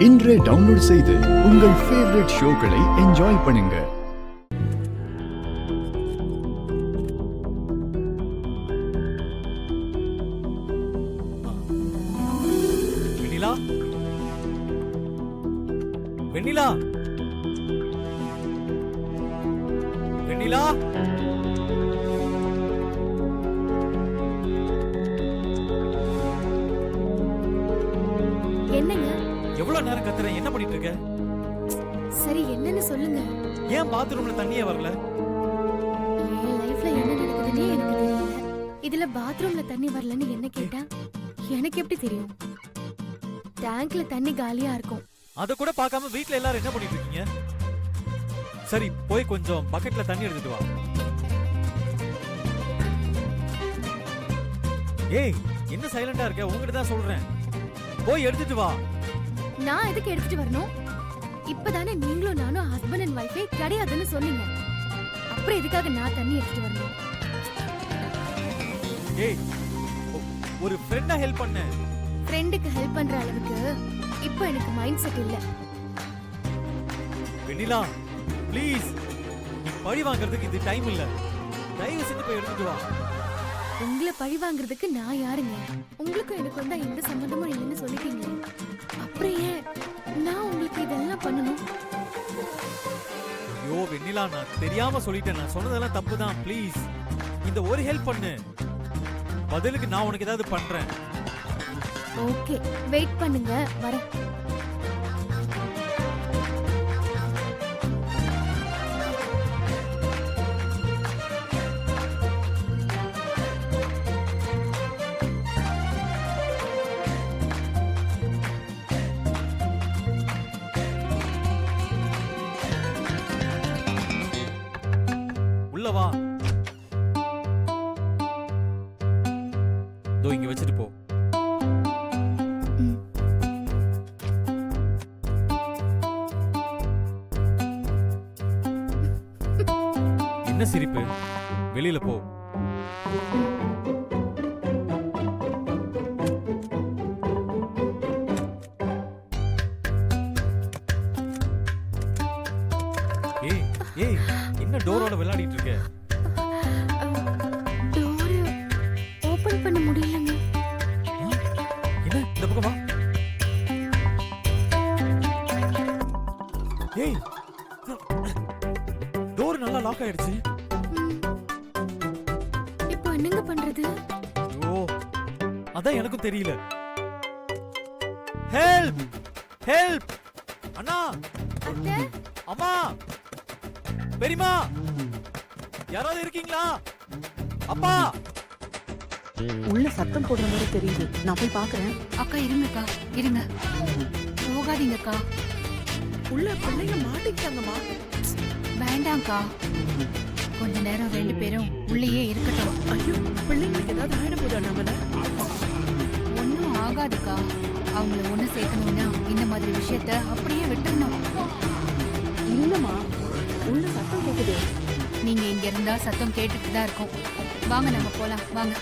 இன்றே டவுன்லோட் செய்து உங்கள் ஃபேவரட் ஷோக்களை என்ஜாய் பண்ணுங்க. வெண்ணிலா, வெண்ணிலா, வெண்ணிலா. என்னங்க? எவ்வளவு நேரம் கத்துறேன், என்ன பண்ணிட்டு இருக்க? சரி, என்னன்னு சொல்லுங்க. ஏன் பாத்ரூம்ல தண்ணியே வரல? என் லைஃப்ல என்ன நடக்குதுன்னே எனக்கு தெரியல. இதுல பாத்ரூம்ல தண்ணி வரலன்னு என்ன கேட்டா எனக்கு எப்படி தெரியும்? டேங்க்ல தண்ணி காலியா இருக்கும். அத கூட பார்க்காம வீட்ல எல்லாரும் என்ன பண்ணிட்டு இருக்கீங்க? சரி, போய் கொஞ்சம் பக்கெட்ல தண்ணி எடுத்துட்டு வா. ஏய், என்ன சைலண்டா இருக்க? உங்ககிட்ட தான் சொல்றேன், போய் எடுத்துட்டு வா. நான் எதுக்கு எடுத்துட்டு வரணும்? இப்பதானே நீங்களும் நானும் ஹஸ்பண்ட் அண்ட் வைஃபே கிடையாதுன்னு சொன்னீங்க. அப்புறம் எதுக்காக நான் தண்ணி எடுத்துட்டு வரணும்? ஏய், ஒரு ஃப்ரெண்டா ஹெல்ப் பண்ணு. ஃப்ரெண்டுக்கு ஹெல்ப் பண்ற அளவுக்கு இப்போ எனக்கு மைண்ட் செட் இல்ல. வெண்ணிலா, ப்ளீஸ், நீ பழி வாங்குறதுக்கு இது டைம் இல்ல. தயவு செஞ்சு போய் எடுத்துட்டு வா. உங்களை பழி வாங்குறதுக்கு நான் யாருங்க? உங்களுக்கும் எனக்கு வந்தா எந்த சம்பந்தமும் இல்லைன்னு சொல்லிட்டீங்க. அப்புறம் ஏன் நான் உங்களுக்கு இதெல்லாம் பண்ணணும்? ஐயோ வெண்ணிலா, நான் தெரியாம சொல்லிட்டேன். நான் சொன்னதெல்லாம் தப்பு தான். ப்ளீஸ், இந்த ஒரு ஹெல்ப் பண்ணு. பதிலுக்கு நான் உனக்கு ஏதாவது பண்றேன். ஓகே, வெயிட் பண்ணுங்க, வரேன். உள்ள வா. தோ இங்க வச்சிட்டு போ. என்ன சிரிப்பு? வெளியில போ. ஏய் ஏய், என்ன டோரோட விளையாடிட்டு இருக்க? டோர் ஓபன் பண்ண முடியலங்க. என்ன, இந்த பக்கம் வா. ஏய், டோர் நல்லா லாக் ஆயிடுச்சு. இப்போ என்னங்க பண்றது? ஐயோ, அதான் எனக்கும் தெரியல. Help help! அண்ணா, அத்தை, அம்மா, பெரியம்மா, யாராவது இருக்கீங்களா? அப்பா! உள்ள சத்தம் போடுற மாதிரி தெரியுது. நான் போய் பாக்குறேன். அக்கா இருங்கக்கா, இருங்க, போகாதீங்கக்கா. உள்ள பிள்ளைங்க மாட்டிக்கிட்டாங்கம்மா. வேண்டாம்க்கா, கொஞ்ச நேரம் ரெண்டு பேரும் உள்ளேயே இருக்கட்டும். ஐயோ, பிள்ளைங்களுக்கு ஏதாவது ஆயிட போதா நம்மள? ஒன்னும் ஆகாதுக்கா. அவங்கள ஒண்ணு சேர்க்கணும்னா இந்த மாதிரி விஷயத்த அப்படியே விட்டுறணும். இல்லம்மா, உள்ள சத்தம் கேக்குது. நீங்க இங்க இருந்தா சத்தம் கேட்டுட்டு தான் இருக்கும். வாங்க, நம்ம போலாம், வாங்க.